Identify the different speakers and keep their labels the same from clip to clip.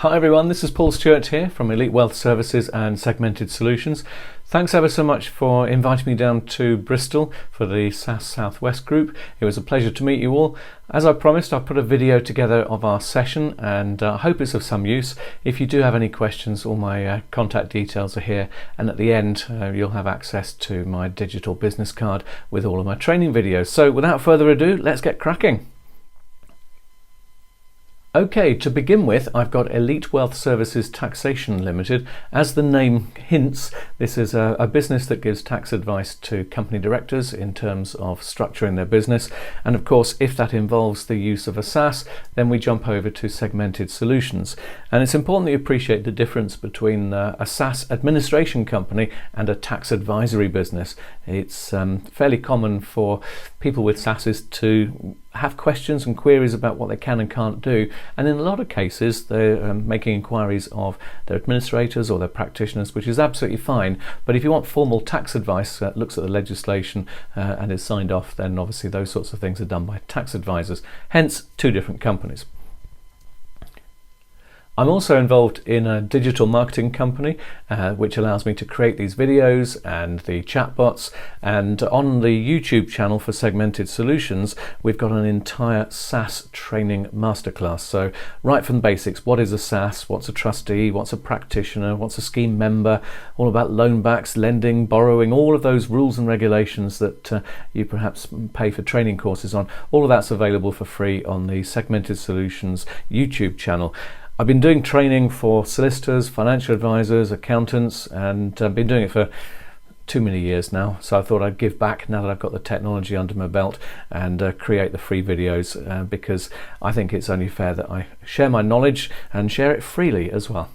Speaker 1: Hi everyone, this is Paul Stewart here from Elite Wealth Services and Segmented Solutions. Thanks ever so much for inviting me down to Bristol for the SSAS South West group. It was a pleasure to meet you all. As I promised, I've put a video together of our session and I hope it's of some use. If you do have any questions, all my contact details are here, and at the end you'll have access to my digital business card with all of my training videos. So without further ado, let's get cracking. Okay, to begin with, I've got Elite Wealth Services Taxation Limited. As the name hints, this is a business that gives tax advice to company directors in terms of structuring their business. And of course, if that involves the use of a SaaS, then we jump over to Segmented Solutions. And it's important that you appreciate the difference between a SaaS administration company and a tax advisory business. It's fairly common for people with SaaSes to have questions and queries about what they can and can't do, and in a lot of cases they're making inquiries of their administrators or their practitioners, which is absolutely fine. But if you want formal tax advice that looks at the legislation and is signed off, then obviously those sorts of things are done by tax advisors, hence two different companies. I'm also involved in a digital marketing company which allows me to create these videos and the chatbots, and on the YouTube channel for Segmented Solutions we've got an entire SaaS training masterclass. So right from the basics, what is a SaaS, what's a trustee, what's a practitioner, what's a scheme member, all about loan backs, lending, borrowing, all of those rules and regulations that you perhaps pay for training courses on. All of that's available for free on the Segmented Solutions YouTube channel. I've been doing training for solicitors, financial advisors, accountants, and I've been doing it for too many years now, so I thought I'd give back now that I've got the technology under my belt and create the free videos because I think it's only fair that I share my knowledge and share it freely as well.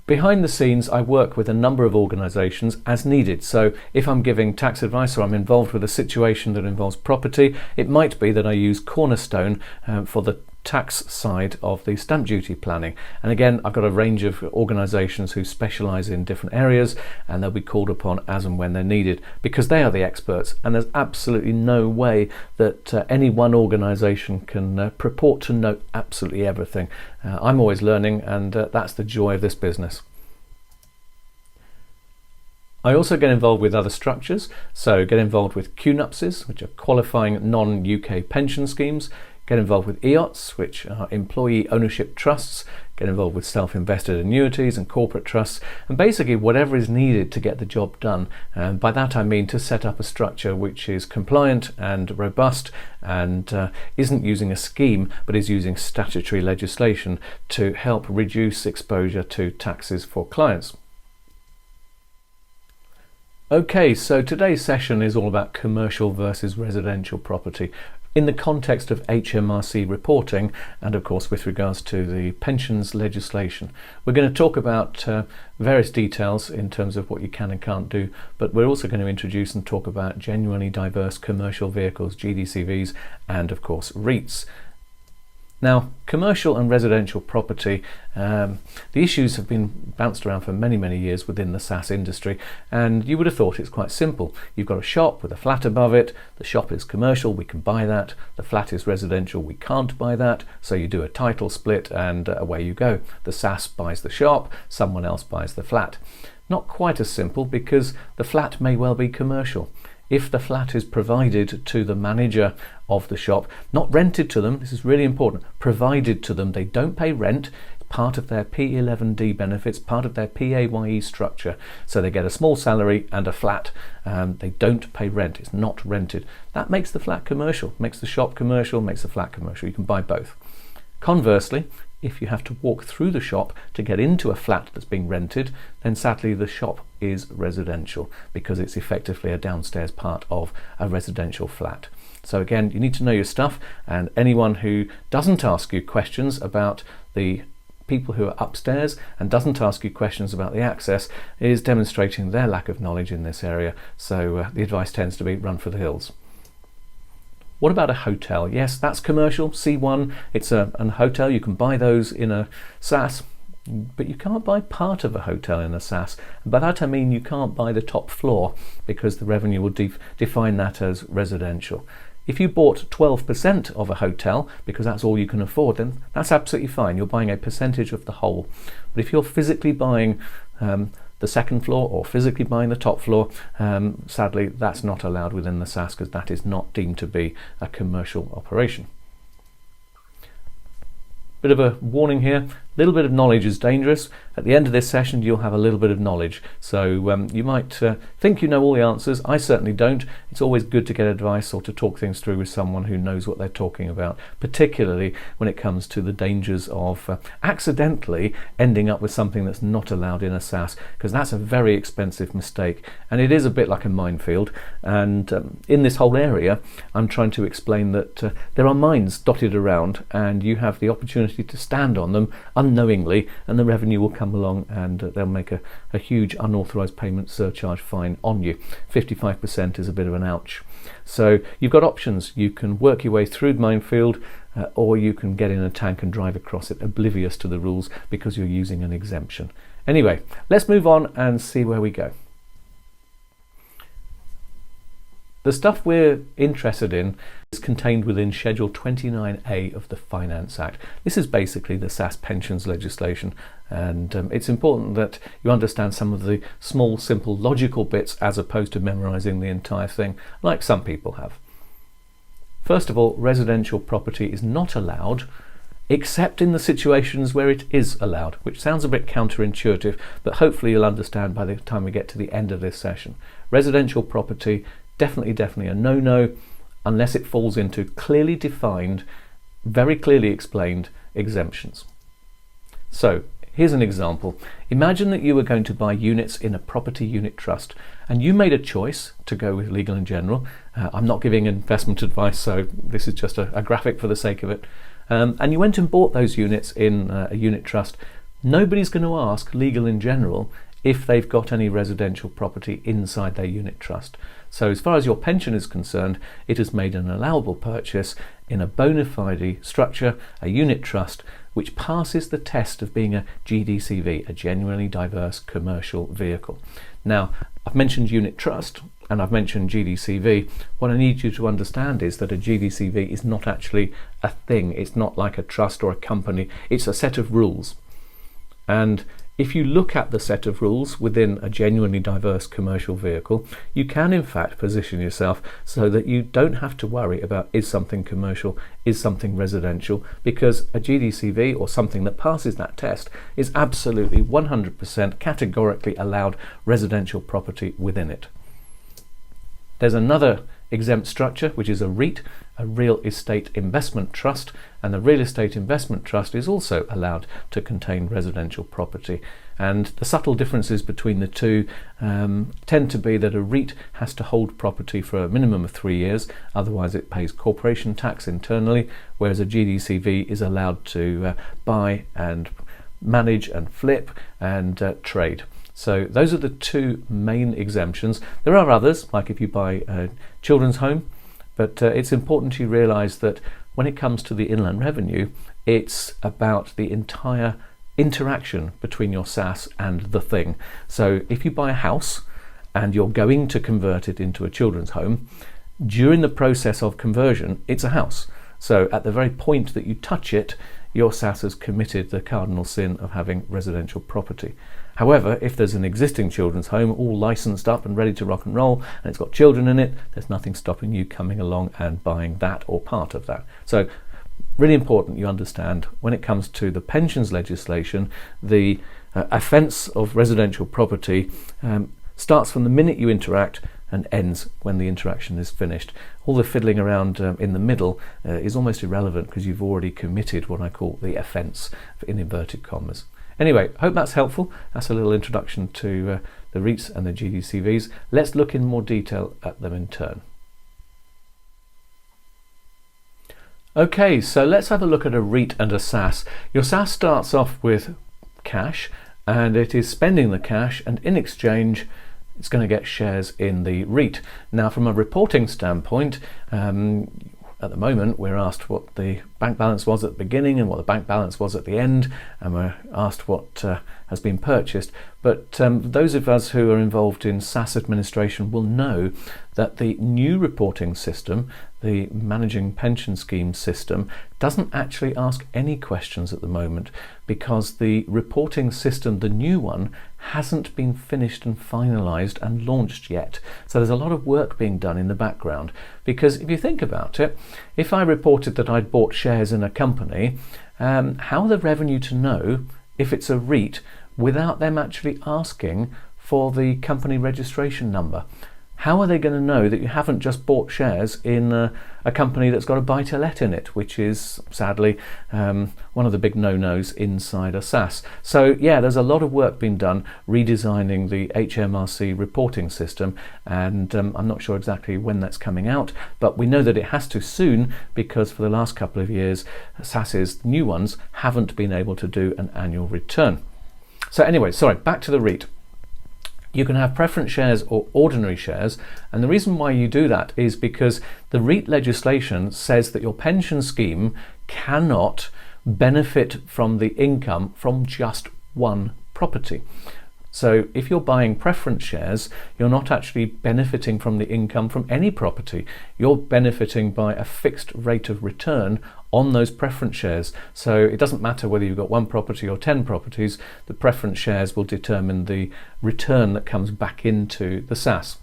Speaker 1: Behind the scenes, I work with a number of organisations as needed. So if I'm giving tax advice or I'm involved with a situation that involves property, it might be that I use Cornerstone for the tax side of the stamp duty planning. And again, I've got a range of organisations who specialise in different areas, and they'll be called upon as and when they're needed because they are the experts, and there's absolutely no way that any one organisation can purport to know absolutely everything. I'm always learning, and that's the joy of this business. I also get involved with other structures, so get involved with QNUPSs, which are qualifying non-UK pension schemes, get involved with EOTs, which are employee ownership trusts, get involved with self-invested annuities and corporate trusts, and basically whatever is needed to get the job done. And by that I mean to set up a structure which is compliant and robust and isn't using a scheme but is using statutory legislation to help reduce exposure to taxes for clients. Okay, so today's session is all about commercial versus residential property in the context of HMRC reporting and of course with regards to the pensions legislation. We're going to talk about various details in terms of what you can and can't do, but we're also going to introduce and talk about genuinely diverse commercial vehicles, GDCVs, and of course REITs. Now, commercial and residential property, the issues have been bounced around for many years within the SaaS industry, and you would have thought it's quite simple. You've got a shop with a flat above it, the shop is commercial, we can buy that, the flat is residential, we can't buy that, so you do a title split and away you go. The SaaS buys the shop, someone else buys the flat. Not quite as simple because the flat may well be commercial. If the flat is provided to the manager of the shop, not rented to them, this is really important, provided to them, they don't pay rent, it's part of their P11D benefits, part of their PAYE structure, so they get a small salary and a flat, they don't pay rent, it's not rented. That makes the flat commercial, makes the shop commercial, makes the flat commercial, you can buy both. Conversely, if you have to walk through the shop to get into a flat that's being rented, then sadly the shop is residential because it's effectively a downstairs part of a residential flat. So again, you need to know your stuff, and anyone who doesn't ask you questions about the people who are upstairs and doesn't ask you questions about the access is demonstrating their lack of knowledge in this area. So the advice tends to be run for the hills. What about a hotel? Yes, that's commercial, C1, it's a hotel, you can buy those in a SaaS, but you can't buy part of a hotel in a SaaS. By that I mean you can't buy the top floor because the revenue will define that as residential. If you bought 12% of a hotel because that's all you can afford, then that's absolutely fine. You're buying a percentage of the whole. But if you're physically buying the second floor or physically buying the top floor, sadly that's not allowed within the SSAS because that is not deemed to be a commercial operation. Bit of a warning here, a little bit of knowledge is dangerous. At the end of this session you'll have a little bit of knowledge, so you might think you know all the answers. I certainly don't. It's always good to get advice or to talk things through with someone who knows what they're talking about, particularly when it comes to the dangers of accidentally ending up with something that's not allowed in a SSAS, because that's a very expensive mistake and it is a bit like a minefield. And in this whole area I'm trying to explain that there are mines dotted around and you have the opportunity to stand on them unknowingly, and the revenue will come along and they'll make a huge unauthorized payment surcharge fine on you. 55% is a bit of an ouch. So you've got options. You can work your way through the minefield, or you can get in a tank and drive across it oblivious to the rules because you're using an exemption. Anyway, let's move on and see where we go. The stuff we're interested in is contained within Schedule 29A of the Finance Act. This is basically the SSAS pensions legislation, and it's important that you understand some of the small, simple, logical bits as opposed to memorizing the entire thing, like some people have. First of all, residential property is not allowed except in the situations where it is allowed, which sounds a bit counterintuitive, but hopefully you'll understand by the time we get to the end of this session. Residential property, definitely a no-no unless it falls into clearly defined, very clearly explained exemptions. So here's an example. Imagine that you were going to buy units in a property unit trust and you made a choice to go with legal and general. I'm not giving investment advice, so this is just a graphic for the sake of it. And you went and bought those units in a unit trust. Nobody's going to ask legal and general if they've got any residential property inside their unit trust. So as far as your pension is concerned, it has made an allowable purchase in a bona fide structure, a unit trust, which passes the test of being a GDCV, a genuinely diverse commercial vehicle. Now, I've mentioned unit trust and I've mentioned GDCV. What I need you to understand is that a GDCV is not actually a thing. It's not like a trust or a company. It's a set of rules. And if you look at the set of rules within a genuinely diverse commercial vehicle, you can in fact position yourself so that you don't have to worry about is something commercial, is something residential, because a GDCV or something that passes that test is absolutely 100% categorically allowed residential property within it. There's another exempt structure, which is a REIT, a real estate investment trust, and the real estate investment trust is also allowed to contain residential property. And the subtle differences between the two tend to be that a REIT has to hold property for a minimum of 3 years, otherwise it pays corporation tax internally, whereas a GDCV is allowed to buy and manage and flip and trade. So those are the two main exemptions. There are others, like if you buy a children's home, but it's important you realise that when it comes to the inland revenue, it's about the entire interaction between your SSAS and the thing. So if you buy a house and you're going to convert it into a children's home, during the process of conversion, it's a house. So at the very point that you touch it, your SSAS has committed the cardinal sin of having residential property. However, if there's an existing children's home all licensed up and ready to rock and roll and it's got children in it, there's nothing stopping you coming along and buying that or part of that. So really important you understand when it comes to the pensions legislation, the offence of residential property starts from the minute you interact and ends when the interaction is finished. All the fiddling around in the middle is almost irrelevant because you've already committed what I call the offence in inverted commas. Anyway, hope that's helpful. That's a little introduction to the REITs and the GDCVs. Let's look in more detail at them in turn. Okay, so let's have a look at a REIT and a SSAS. Your SSAS starts off with cash and it is spending the cash, and in exchange it's going to get shares in the REIT. Now from a reporting standpoint, at the moment we're asked what the bank balance was at the beginning and what the bank balance was at the end, and we're asked what has been purchased. But those of us who are involved in SSAS administration will know that the new reporting system, the managing pension scheme system, doesn't actually ask any questions at the moment, because the reporting system, the new one, hasn't been finished and finalised and launched yet. So there's a lot of work being done in the background, because if you think about it, if I reported that I'd bought shares in a company, how are the revenue to know if it's a REIT without them actually asking for the company registration number? How are they going to know that you haven't just bought shares in a company that's got a buy-to-let in it, which is sadly one of the big no-nos inside a SSAS? So yeah, there's a lot of work being done redesigning the HMRC reporting system, and I'm not sure exactly when that's coming out, but we know that it has to soon, because for the last couple of years SSAS's new ones haven't been able to do an annual return. So anyway, sorry, back to the REIT. You can have preference shares or ordinary shares, and the reason why you do that is because the REIT legislation says that your pension scheme cannot benefit from the income from just one property. So if you're buying preference shares, you're not actually benefiting from the income from any property. You're benefiting by a fixed rate of return on those preference shares. So it doesn't matter whether you've got one property or 10 properties, the preference shares will determine the return that comes back into the SSAS.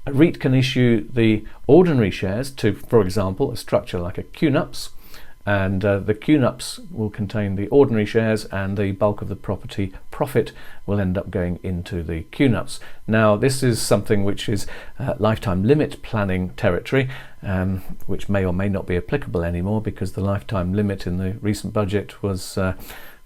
Speaker 1: A REIT can issue the ordinary shares to, for example, a structure like a QNUPS, and the QNUPS will contain the ordinary shares, and the bulk of the property profit will end up going into the QNUPS. Now this is something which is lifetime limit planning territory, which may or may not be applicable anymore, because the lifetime limit in the recent budget was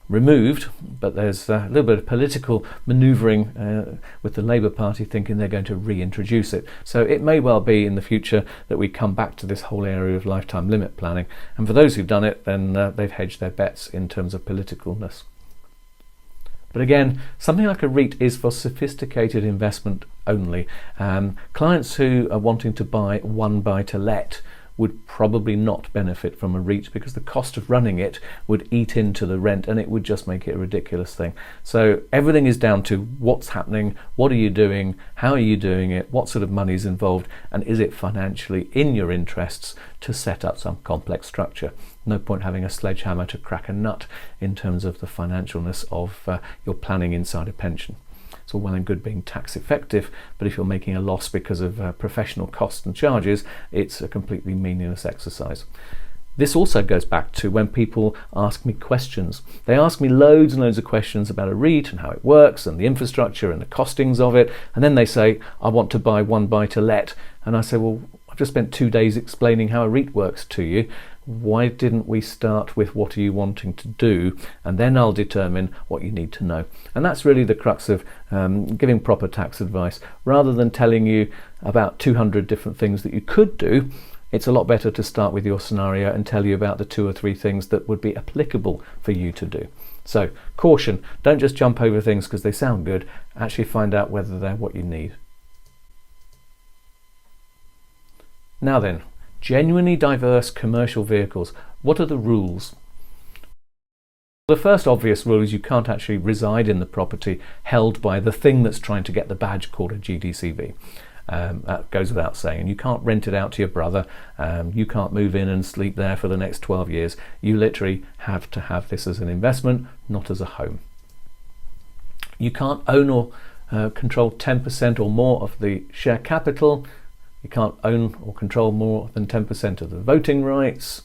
Speaker 1: removed, but there's a little bit of political manoeuvring with the Labour Party thinking they're going to reintroduce it. So it may well be in the future that we come back to this whole area of lifetime limit planning, and for those who've done it, then they've hedged their bets in terms of politicalness. But again, something like a REIT is for sophisticated investment only. Clients who are wanting to buy one buy-to-let would probably not benefit from a REIT, because the cost of running it would eat into the rent, and it would just make it a ridiculous thing. So everything is down to what's happening, what are you doing, how are you doing it, what sort of money is involved, and is it financially in your interests to set up some complex structure. No point having a sledgehammer to crack a nut in terms of the financialness of your planning inside a pension. It's all well and good being tax effective, but if you're making a loss because of professional costs and charges, it's a completely meaningless exercise. This also goes back to when people ask me questions. They ask me loads and loads of questions about a REIT and how it works and the infrastructure and the costings of it, and then they say, I want to buy one buy to let, and I say, well, I've just spent 2 days explaining how a REIT works to you. Why didn't we start with what are you wanting to do, and then I'll determine what you need to know. And that's really the crux of giving proper tax advice. Rather than telling you about 200 different things that you could do, it's a lot better to start with your scenario and tell you about the 2 or 3 things that would be applicable for you to do. So caution, don't just jump over things because they sound good. Actually find out whether they're what you need. Now then, genuinely diverse commercial vehicles. What are the rules? The first obvious rule is you can't actually reside in the property held by the thing that's trying to get the badge called a GDCV. That goes without saying. You can't rent it out to your brother. You can't move in and sleep there for the next 12 years. You literally have to have this as an investment, not as a home. You can't own or control 10% or more of the share capital. You can't own or control more than 10% of the voting rights,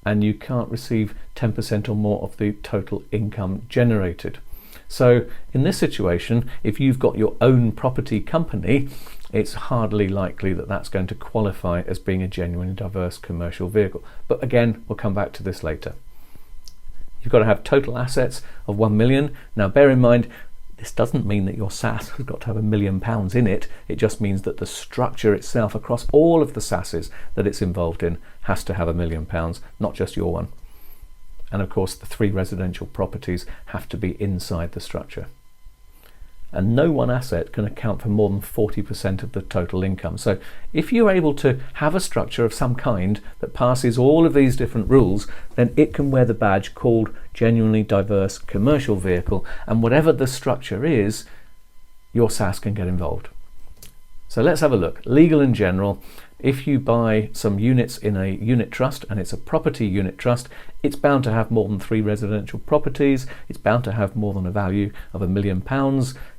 Speaker 1: and you can't receive 10% or more of the total income generated. So in this situation, if you've got your own property company, it's hardly likely that that's going to qualify as being a genuinely diverse commercial vehicle. But again, we'll come back to this later. You've got to have total assets of 1 million. Now bear in mind, this doesn't mean that your SSAS has got to have £1 million in it. It just means that the structure itself across all of the SSASs that it's involved in has to have £1 million, not just your one. And of course the 3 residential properties have to be inside the structure. and no one asset can account for more than 40% of the total income. So if you're able to have a structure of some kind that passes all of these different rules, then it can wear the badge called genuinely diverse commercial vehicle, and whatever the structure is, your SSAS can get involved. So let's have a look. Legal and general. If you buy some units in a unit trust and it's a property unit trust, it's bound to have more than 3 residential properties. It's bound to have more than a value of £1 million.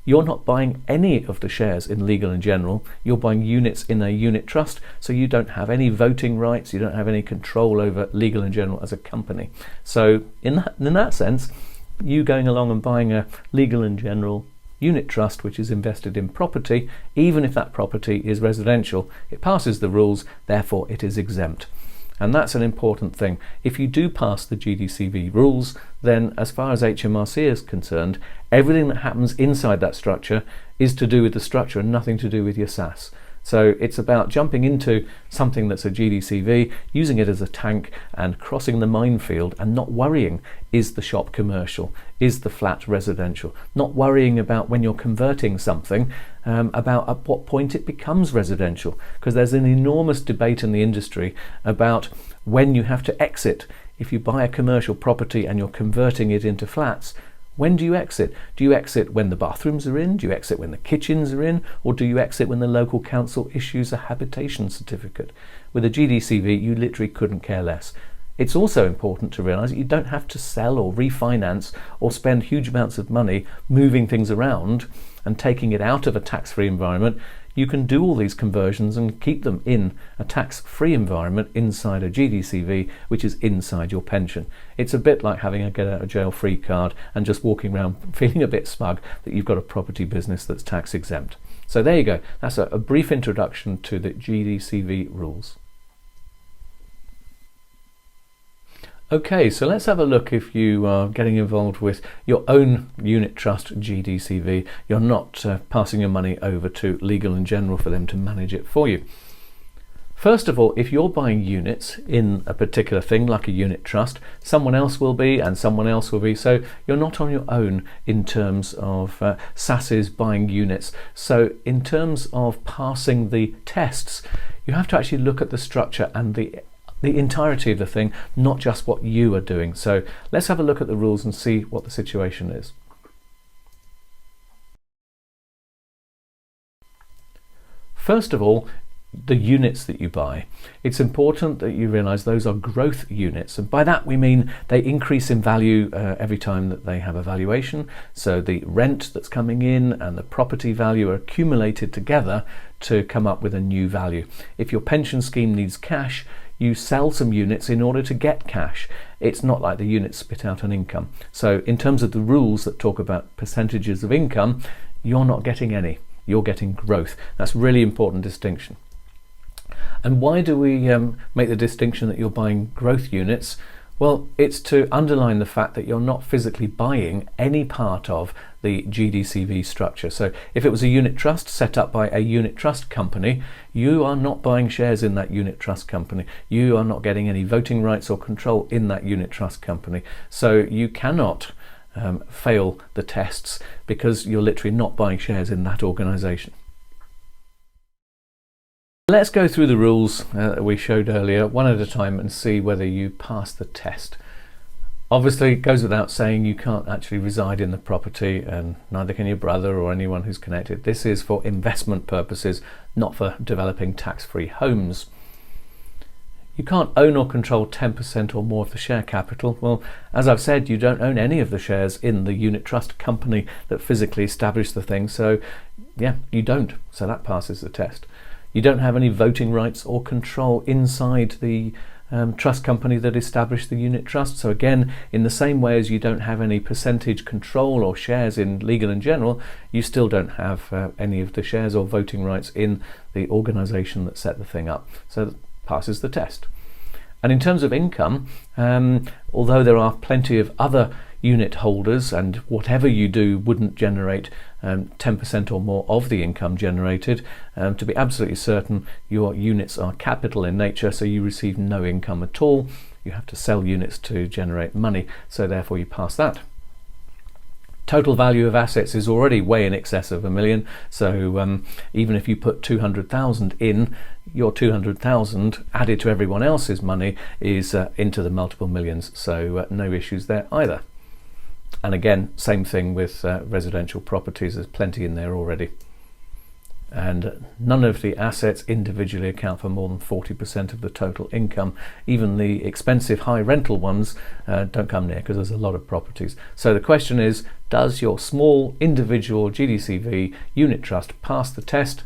Speaker 1: You're not buying any of the shares in legal and general. You're buying units in a unit trust, so you don't have any voting rights. You don't have any control over legal and general as a company. So in that sense, you going along and buying a legal and general unit trust which is invested in property, even if that property is residential, it passes the rules, therefore it is exempt. And that's an important thing. If you do pass the GDCV rules, then as far as HMRC is concerned, everything that happens inside that structure is to do with the structure and nothing to do with your SSAS. So it's about jumping into something that's a GDCV, using it as a tank and crossing the minefield and not worrying, is the shop commercial, is the flat residential, not worrying about when you're converting something, about at what point it becomes residential, because there's an enormous debate in the industry about when you have to exit. If you buy a commercial property and you're converting it into flats, when do you exit? Do you exit when the bathrooms are in? Do you exit when the kitchens are in? Or do you exit when the local council issues a habitation certificate? With a GDCV, you literally couldn't care less. It's also important to realise that you don't have to sell or refinance or spend huge amounts of money moving things around and taking it out of a tax-free environment. You can do all these conversions and keep them in a tax-free environment inside a GDCV, which is inside your pension. It's a bit like having a get out of jail free card and just walking around feeling a bit smug that you've got a property business that's tax exempt. So there you go. That's a brief introduction to the GDCV rules. Okay, so let's have a look. If you are getting involved with your own unit trust GDCV, you're not passing your money over to legal and general for them to manage it for you. First of all, if you're buying units in a particular thing like a unit trust, someone else will be and someone else will be, so you're not on your own in terms of SSASs buying units. So in terms of passing the tests, you have to actually look at the structure and the entirety of the thing, not just what you are doing. So let's have a look at the rules and see what the situation is. First of all, the units that you buy. It's important that you realise those are growth units, and by that we mean they increase in value every time that they have a valuation. So the rent that's coming in and the property value are accumulated together to come up with a new value. If your pension scheme needs cash, you sell some units in order to get cash. It's not like the units spit out an income. So in terms of the rules that talk about percentages of income, you're not getting any. You're getting growth. That's a really important distinction. And why do we make the distinction that you're buying growth units? Well, it's to underline the fact that you're not physically buying any part of the GDCV structure. So if it was a unit trust set up by a unit trust company, you are not buying shares in that unit trust company. You are not getting any voting rights or control in that unit trust company. So you cannot fail the tests because you're literally not buying shares in that organisation. Let's go through the rules that we showed earlier one at a time and see whether you pass the test. Obviously, it goes without saying you can't actually reside in the property, and neither can your brother or anyone who's connected. This is for investment purposes, not for developing tax-free homes. You can't own or control 10% or more of the share capital. Well, as I've said, you don't own any of the shares in the unit trust company that physically established the thing. So yeah, you don't. So that passes the test. You don't have any voting rights or control inside the trust company that established the unit trust. So again, in the same way as you don't have any percentage control or shares in legal and general, you still don't have any of the shares or voting rights in the organisation that set the thing up. So that passes the test. And in terms of income, although there are plenty of other unit holders and whatever you do wouldn't generate 10% or more of the income generated, to be absolutely certain your units are capital in nature, so you receive no income at all. You have to sell units to generate money, so therefore you pass that. Total value of assets is already way in excess of $1 million, so even if you put 200,000 in, your 200,000 added to everyone else's money is into the multiple millions, so no issues there either. And again, same thing with residential properties, there's plenty in there already. And none of the assets individually account for more than 40% of the total income. Even the expensive high rental ones don't come near, because there's a lot of properties. So the question is, does your small individual GDCV unit trust pass the test?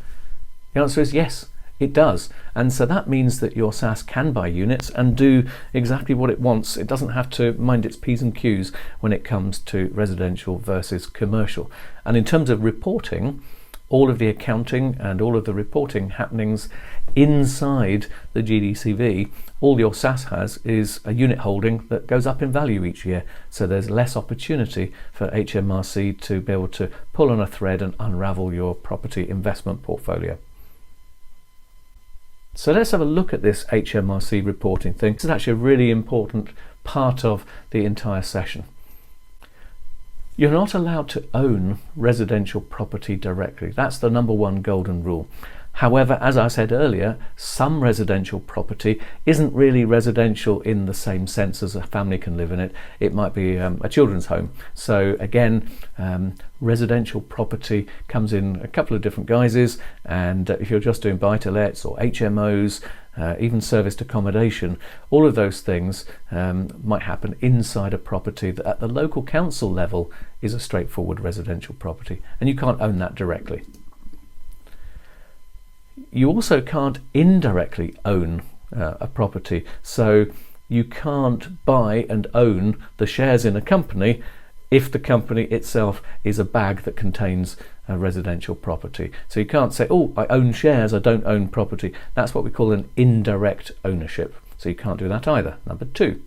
Speaker 1: The answer is yes, it does. And so that means that your SSAS can buy units and do exactly what it wants. It doesn't have to mind its P's and Q's when it comes to residential versus commercial. And in terms of reporting, all of the accounting and all of the reporting happenings inside the GDCV, all your SSAS has is a unit holding that goes up in value each year. So there's less opportunity for HMRC to be able to pull on a thread and unravel your property investment portfolio. So let's have a look at this HMRC reporting thing. This is actually a really important part of the entire session. You're not allowed to own residential property directly. That's the number one golden rule. However, as I said earlier, some residential property isn't really residential in the same sense as a family can live in it. It might be a children's home. So again, residential property comes in a couple of different guises, and if you're just doing buy-to-lets or HMOs, even serviced accommodation, all of those things might happen inside a property that at the local council level is a straightforward residential property, and you can't own that directly. You also can't indirectly own a property, so you can't buy and own the shares in a company if the company itself is a bag that contains a residential property. So you can't say, oh, I own shares, I don't own property. That's what we call an indirect ownership. So you can't do that either. Number two.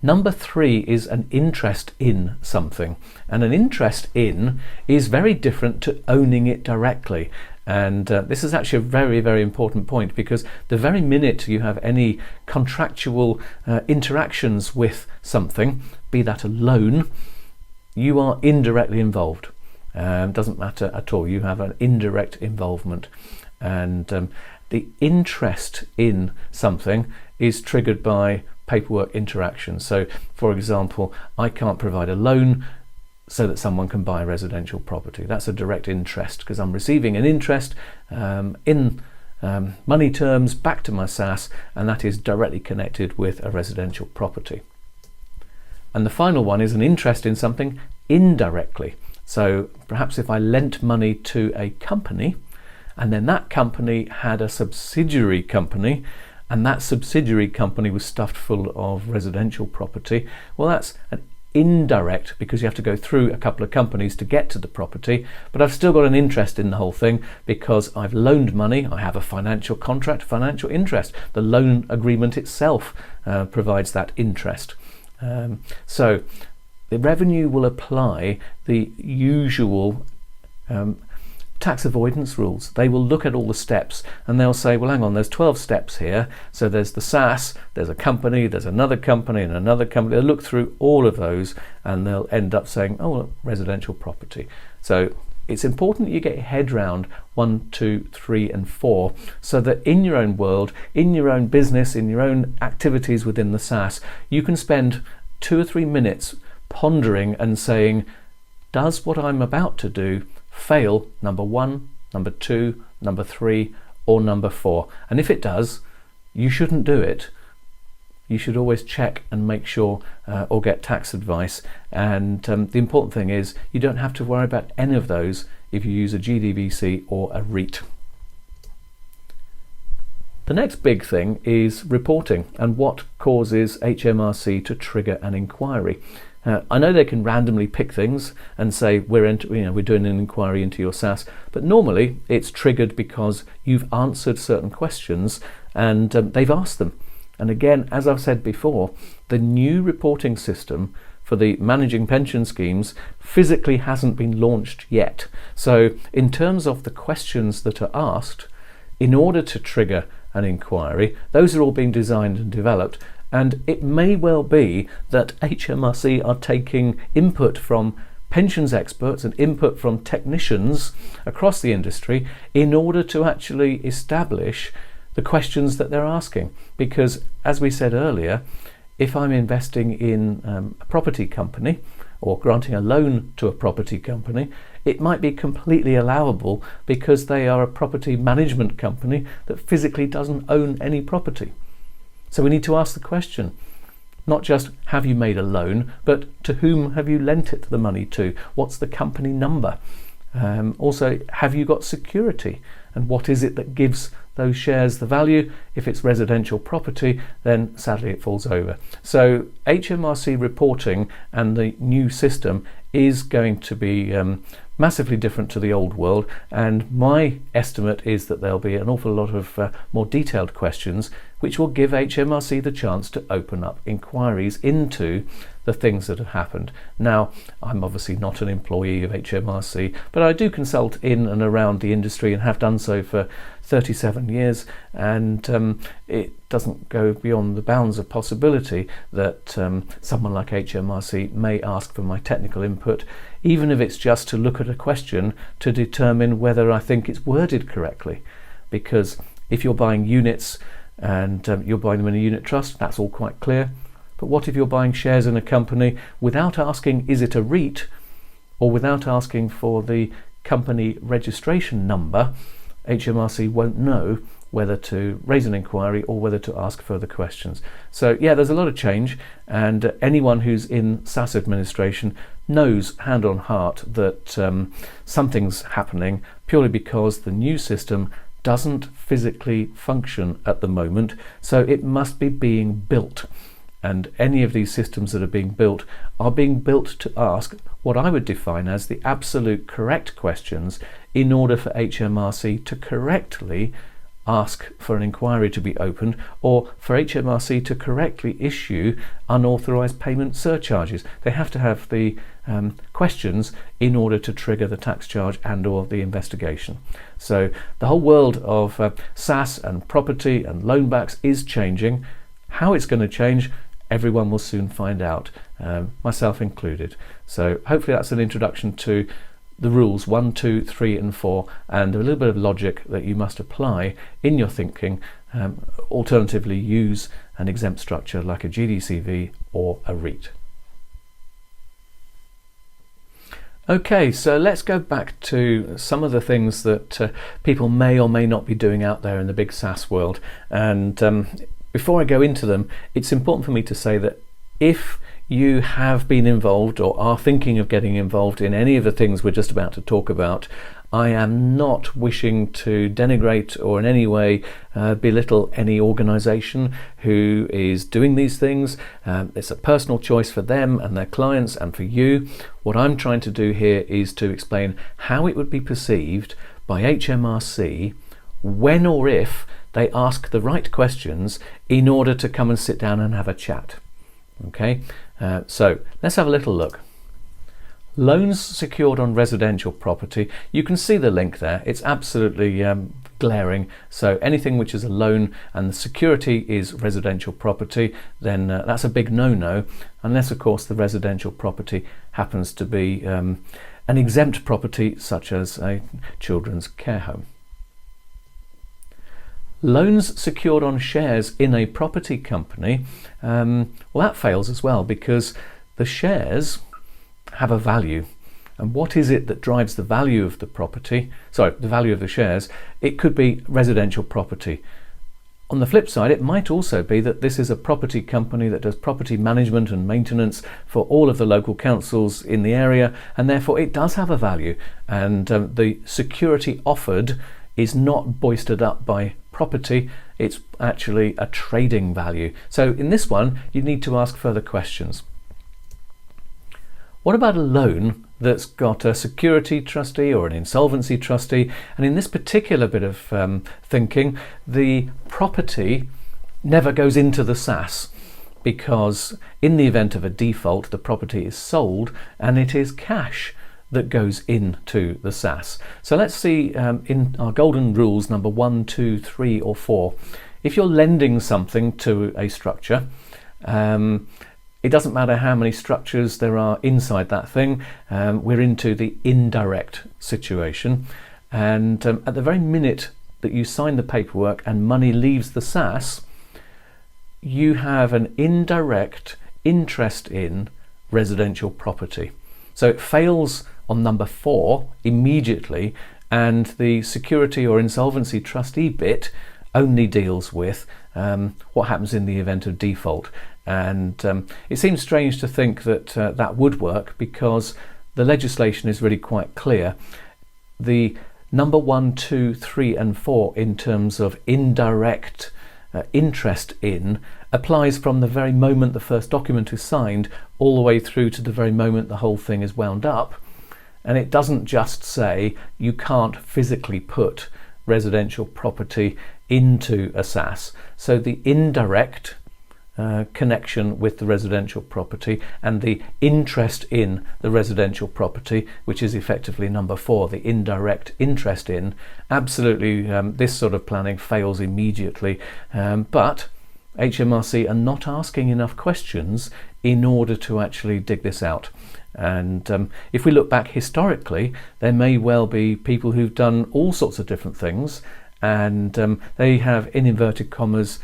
Speaker 1: Number three is an interest in something. And an interest in is very different to owning it directly. And this is actually a very, very important point, because the very minute you have any contractual interactions with something, be that a loan, you are indirectly involved. Doesn't matter at all, you have an indirect involvement. And the interest in something is triggered by paperwork interaction. So for example, I can't provide a loan so that someone can buy residential property. That's a direct interest, because I'm receiving an interest in money terms back to my SSAS, and that is directly connected with a residential property. And the final one is an interest in something indirectly. So perhaps if I lent money to a company, and then that company had a subsidiary company, and that subsidiary company was stuffed full of residential property, well, that's an indirect, because you have to go through a couple of companies to get to the property, but I've still got an interest in the whole thing because I've loaned money. I have a financial contract, financial interest. The loan agreement itself provides that interest. So the revenue will apply the usual tax avoidance rules. They will look at all the steps and they'll say, well, hang on, there's 12 steps here. So there's the SSAS, there's a company, there's another company and another company. They'll look through all of those and they'll end up saying, oh, well, residential property. So it's important that you get your head round 1, 2, 3 and 4, so that in your own world, in your own business, in your own activities within the SSAS, you can spend 2 or 3 minutes pondering and saying, does what I'm about to do fail number 1, number 2, number 3 or number 4? And if it does, you shouldn't do it. You should always check and make sure or get tax advice. And the important thing is you don't have to worry about any of those if you use a GDVC or a REIT. The next big thing is reporting and what causes HMRC to trigger an inquiry. I know they can randomly pick things and say we're doing an inquiry into your SSAS, but normally it's triggered because you've answered certain questions and they've asked them. And again, as I've said before, the new reporting system for the managing pension schemes physically hasn't been launched yet. So in terms of the questions that are asked, in order to trigger an inquiry, those are all being designed and developed, And it may well be that HMRC are taking input from pensions experts and input from technicians across the industry in order to actually establish the questions that they're asking. Because, as we said earlier, if I'm investing in a property company or granting a loan to a property company, it might be completely allowable because they are a property management company that physically doesn't own any property. So we need to ask the question, not just have you made a loan, but to whom have you lent it the money to? What's the company number? Also, have you got security? And what is it that gives those shares the value? If it's residential property, then sadly it falls over. So HMRC reporting and the new system is going to be massively different to the old world, and my estimate is that there'll be an awful lot of more detailed questions which will give HMRC the chance to open up inquiries into the things that have happened. Now, I'm obviously not an employee of HMRC, but I do consult in and around the industry and have done so for 37 years, and it doesn't go beyond the bounds of possibility that someone like HMRC may ask for my technical input, even if it's just to look at a question to determine whether I think it's worded correctly. Because if you're buying units and you're buying them in a unit trust, that's all quite clear. But what if you're buying shares in a company without asking, is it a REIT, or without asking for the company registration number? HMRC won't know whether to raise an inquiry or whether to ask further questions. So yeah, there's a lot of change, and anyone who's in SaaS administration knows hand on heart that something's happening purely because the new system doesn't physically function at the moment, so it must be being built. And any of these systems that are being built to ask what I would define as the absolute correct questions in order for HMRC to correctly ask for an inquiry to be opened, or for HMRC to correctly issue unauthorised payment surcharges. They have to have the questions in order to trigger the tax charge and or the investigation. So the whole world of SaaS and property and loan backs is changing. How it's going to change, everyone will soon find out, myself included. So hopefully that's an introduction to the rules 1, 2, 3 and 4, and a little bit of logic that you must apply in your thinking. Alternatively, use an exempt structure like a GDCV or a REIT. Okay, so let's go back to some of the things that people may or may not be doing out there in the big SaaS world. And before I go into them, it's important for me to say that if you have been involved or are thinking of getting involved in any of the things we're just about to talk about, I am not wishing to denigrate or in any way belittle any organisation who is doing these things. It's a personal choice for them and their clients and for you. What I'm trying to do here is to explain how it would be perceived by HMRC when or if they ask the right questions in order to come and sit down and have a chat. Okay, so let's have a little look. Loans secured on residential property. You can see the link there. It's absolutely glaring. So anything which is a loan and the security is residential property, then that's a big no-no, unless of course the residential property happens to be an exempt property such as a children's care home. Loans secured on shares in a property company, well, that fails as well, because the shares have a value. And what is it that drives the value of the property? Sorry, the value of the shares. It could be residential property. On the flip side, it might also be that this is a property company that does property management and maintenance for all of the local councils in the area, and therefore it does have a value. And the security offered is not boosted up by property, it's actually a trading value. So in this one, you need to ask further questions. What about a loan that's got a security trustee or an insolvency trustee? And in this particular bit of thinking, the property never goes into the SaaS, because in the event of a default, the property is sold and it is cash that goes into the SaaS. So let's see in our golden rules number 1, 2, 3 or 4. If you're lending something to a structure It doesn't matter how many structures there are inside that thing. We're into the indirect situation, and at the very minute that you sign the paperwork and money leaves the SSAS, you have an indirect interest in residential property. So it fails on number 4 immediately, and the security or insolvency trustee bit only deals with what happens in the event of default. And it seems strange to think that that would work, because the legislation is really quite clear. The number 1, 2, 3 and 4 in terms of indirect interest in applies from the very moment the first document is signed all the way through to the very moment the whole thing is wound up. And it doesn't just say you can't physically put residential property into a SSAS. So the indirect connection with the residential property and the interest in the residential property, which is effectively number 4, the indirect interest in, absolutely this sort of planning fails immediately. But HMRC are not asking enough questions in order to actually dig this out. And if we look back historically, there may well be people who've done all sorts of different things, and they have, in inverted commas,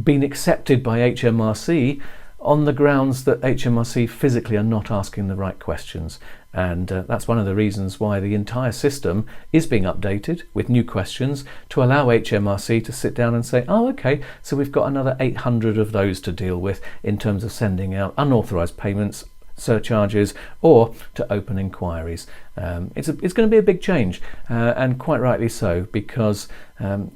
Speaker 1: been accepted by HMRC on the grounds that HMRC physically are not asking the right questions. And that's one of the reasons why the entire system is being updated with new questions to allow HMRC to sit down and say, oh, okay, so we've got another 800 of those to deal with in terms of sending out unauthorised payments, surcharges, or to open inquiries. It's going to be a big change, and quite rightly so, because there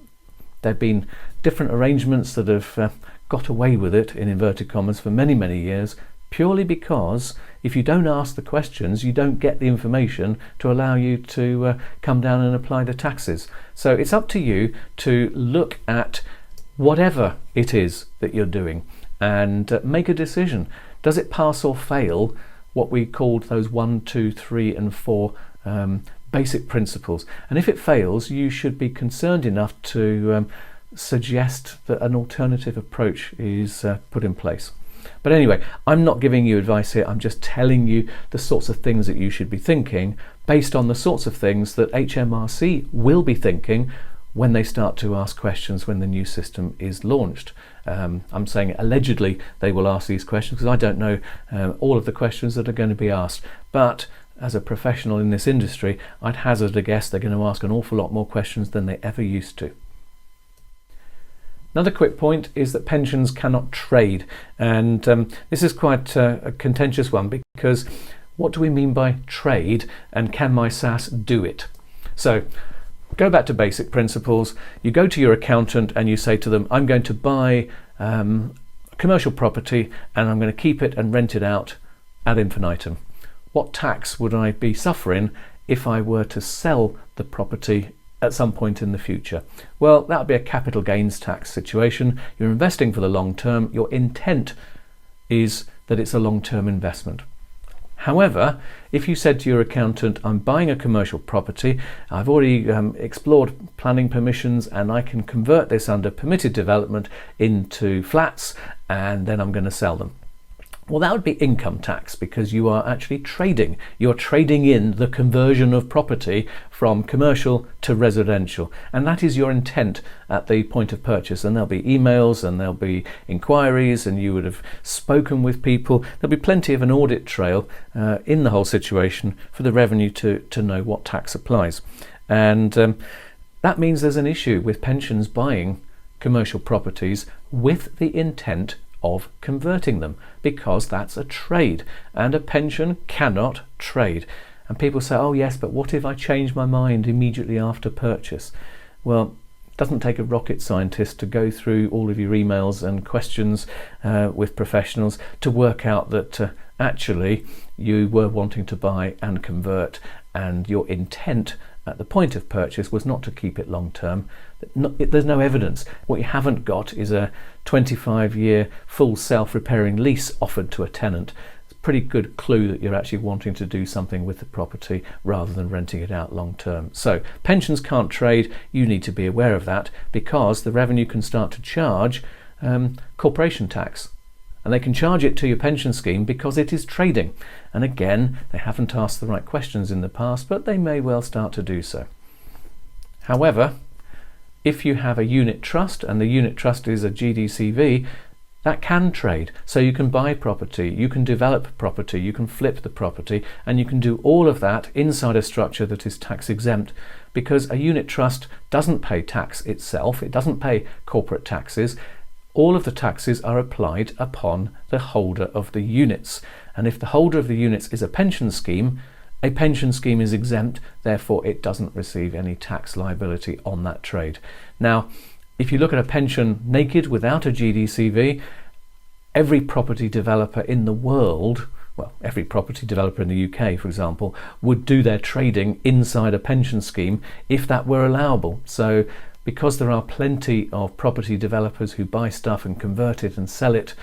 Speaker 1: have been different arrangements that have got away with it, in inverted commas, for many, many years, purely because if you don't ask the questions, you don't get the information to allow you to come down and apply the taxes. So it's up to you to look at whatever it is that you're doing and make a decision. Does it pass or fail what we called those 1, 2, 3 and 4 basic principles? And if it fails, you should be concerned enough to suggest that an alternative approach is put in place. But anyway, I'm not giving you advice here, I'm just telling you the sorts of things that you should be thinking based on the sorts of things that HMRC will be thinking when they start to ask questions when the new system is launched. I'm saying allegedly they will ask these questions, because I don't know all of the questions that are going to be asked, but as a professional in this industry, I'd hazard a guess they're going to ask an awful lot more questions than they ever used to. Another quick point is that pensions cannot trade, and this is quite a contentious one, because what do we mean by trade, and can my SSAS do it? So go back to basic principles. You go to your accountant and you say to them, I'm going to buy commercial property and I'm going to keep it and rent it out ad infinitum. What tax would I be suffering if I were to sell the property at some point in the future? Well, that would be a capital gains tax situation. You're investing for the long term. Your intent is that it's a long-term investment. However, if you said to your accountant, I'm buying a commercial property, I've already explored planning permissions and I can convert this under permitted development into flats, and then I'm going to sell them. Well, that would be income tax, because you are actually trading. You're trading in the conversion of property from commercial to residential. And that is your intent at the point of purchase. And there'll be emails and there'll be inquiries, and you would have spoken with people. There'll be plenty of an audit trail in the whole situation for the revenue to know what tax applies. And that means there's an issue with pensions buying commercial properties with the intent of converting them, because that's a trade, and a pension cannot trade. And people say, oh yes, but what if I change my mind immediately after purchase? Well, it doesn't take a rocket scientist to go through all of your emails and questions with professionals to work out that actually you were wanting to buy and convert, and your intent at the point of purchase was not to keep it long term. There's no evidence. What you haven't got is a 25-year full self-repairing lease offered to a tenant. It's a pretty good clue that you're actually wanting to do something with the property rather than renting it out long term. So pensions can't trade. You need to be aware of that, because the revenue can start to charge corporation tax. and they can charge it to your pension scheme because it is trading. And again, they haven't asked the right questions in the past, but they may well start to do so. However, if you have a unit trust and the unit trust is a GDCV, that can trade. So you can buy property, you can develop property, you can flip the property, and you can do all of that inside a structure that is tax exempt, because a unit trust doesn't pay tax itself, it doesn't pay corporate taxes. All of the taxes are applied upon the holder of the units. And if the holder of the units is a pension scheme is exempt, therefore it doesn't receive any tax liability on that trade. Now, if you look at a pension naked without a GDCV, every property developer in the world, well, every property developer in the UK, for example, would do their trading inside a pension scheme if that were allowable. So because there are plenty of property developers who buy stuff and convert it and sell it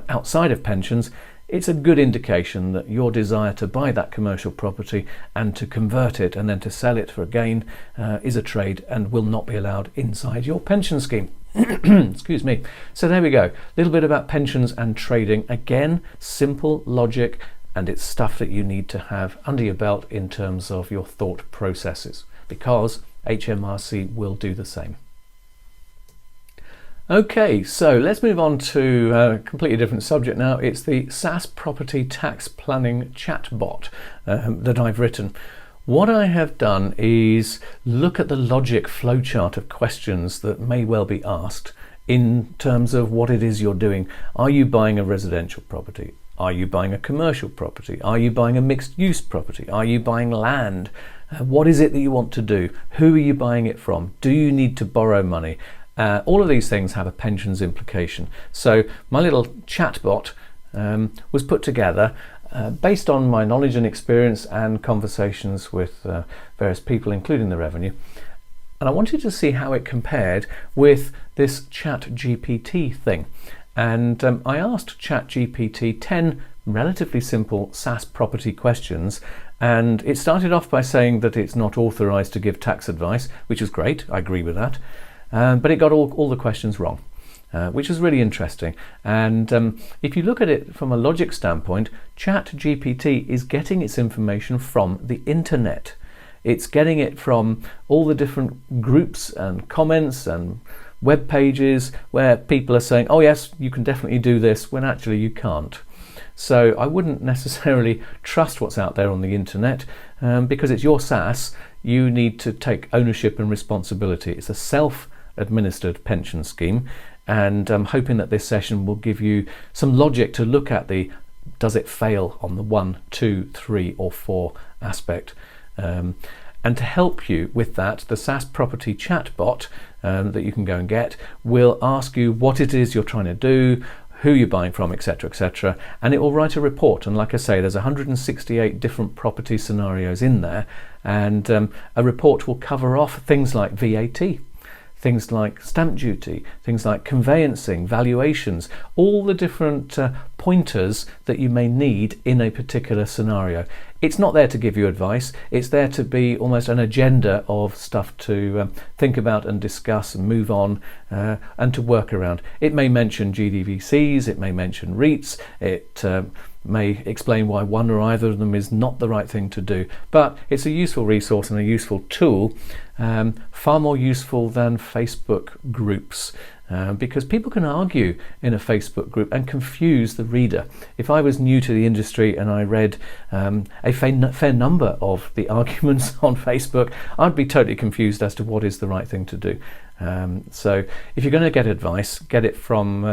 Speaker 1: outside of pensions, it's a good indication that your desire to buy that commercial property and to convert it and then to sell it for a gain is a trade and will not be allowed inside your pension scheme. Excuse me. So there we go. A little bit about pensions and trading. Again, simple logic, and it's stuff that you need to have under your belt in terms of your thought processes, because HMRC will do the same. Okay, so let's move on to a completely different subject now. It's the SSAS Property Tax Planning Chatbot that I've written. What I have done is look at the logic flowchart of questions that may well be asked in terms of what it is you're doing. Are you buying a residential property? Are you buying a commercial property? Are you buying a mixed use property? Are you buying land? What is it that you want to do? Who are you buying it from? Do you need to borrow money? All of these things have a pensions implication. So my little chatbot was put together based on my knowledge and experience and conversations with various people, including the revenue. And I wanted to see how it compared with this ChatGPT thing. And I asked ChatGPT 10 relatively simple SSAS property questions, and it started off by saying that it's not authorised to give tax advice, which is great, I agree with that. But it got all the questions wrong, which was really interesting. And if you look at it from a logic standpoint, ChatGPT is getting its information from the internet. It's getting it from all the different groups and comments and web pages where people are saying, oh yes, you can definitely do this, when actually you can't. So I wouldn't necessarily trust what's out there on the internet, because it's your SSAS. You need to take ownership and responsibility. It's a self-administered pension scheme, and I'm hoping that this session will give you some logic to look at the does it fail on the 1, 2, 3 or 4 aspect. And to help you with that, the SSAS Property Chatbot that you can go and get will ask you what it is you're trying to do, who you're buying from, etc., etc., and it will write a report. And like I say, there's 168 different property scenarios in there, and a report will cover off things like VAT, things like stamp duty, things like conveyancing, valuations, all the different pointers that you may need in a particular scenario. It's not there to give you advice, it's there to be almost an agenda of stuff to think about and discuss and move on and to work around. It may mention GDCVs, it may mention REITs, it may explain why one or either of them is not the right thing to do, but it's a useful resource and a useful tool, far more useful than Facebook groups. Because people can argue in a Facebook group and confuse the reader. If I was new to the industry and I read a fair number of the arguments on Facebook, I'd be totally confused as to what is the right thing to do. So if you're going to get advice, get it from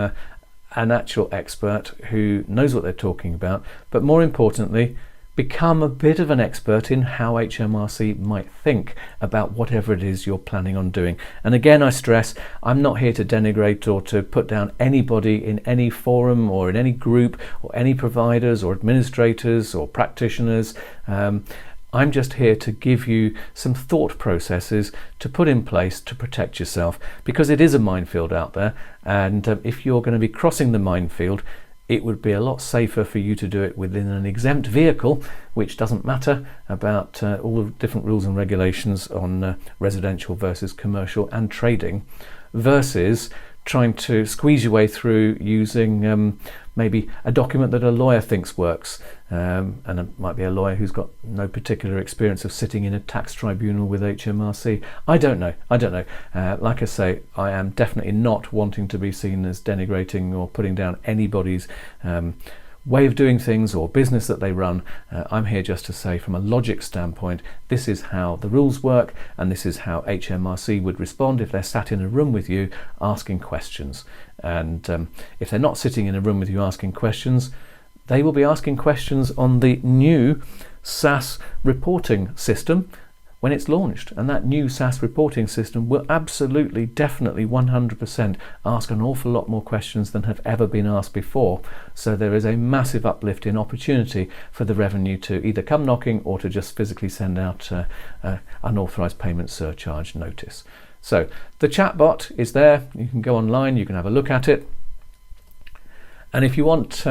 Speaker 1: an actual expert who knows what they're talking about, but more importantly, become a bit of an expert in how HMRC might think about whatever it is you're planning on doing. And again, I stress, I'm not here to denigrate or to put down anybody in any forum or in any group or any providers or administrators or practitioners. I'm just here to give you some thought processes to put in place to protect yourself, because it is a minefield out there, and if you're going to be crossing the minefield, it would be a lot safer for you to do it within an exempt vehicle, which doesn't matter about all the different rules and regulations on residential versus commercial and trading, versus trying to squeeze your way through using maybe a document that a lawyer thinks works, and it might be a lawyer who's got no particular experience of sitting in a tax tribunal with HMRC. I don't know. Like I say, I am definitely not wanting to be seen as denigrating or putting down anybody's way of doing things or business that they run. I'm here just to say, from a logic standpoint, this is how the rules work, and this is how HMRC would respond if they're sat in a room with you asking questions. And if they're not sitting in a room with you asking questions, they will be asking questions on the new SSAS reporting system when it's launched. And that new SSAS reporting system will absolutely, definitely, 100% ask an awful lot more questions than have ever been asked before. So there is a massive uplift in opportunity for the revenue to either come knocking or to just physically send out unauthorised payment surcharge notice. So the chatbot is there. You can go online, you can have a look at it. And if you want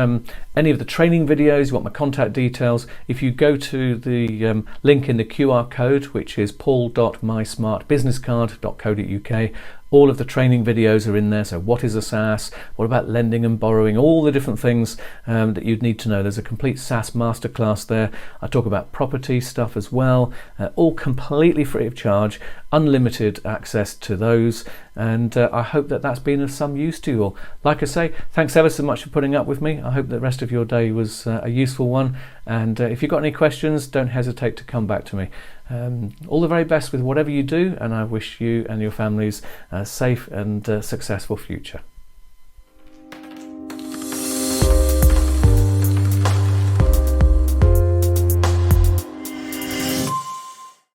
Speaker 1: any of the training videos, you want my contact details, if you go to the link in the QR code, which is paul.mysmartbusinesscard.co.uk, all of the training videos are in there. So what is a SSAS? What about lending and borrowing? All the different things that you'd need to know. There's a complete SSAS masterclass there. I talk about property stuff as well, all completely free of charge, unlimited access to those. And I hope that that's been of some use to you all. Like I say, thanks ever so much for putting up with me. I hope the rest of your day was a useful one. And if you've got any questions, don't hesitate to come back to me. All the very best with whatever you do, and I wish you and your families a safe and successful future.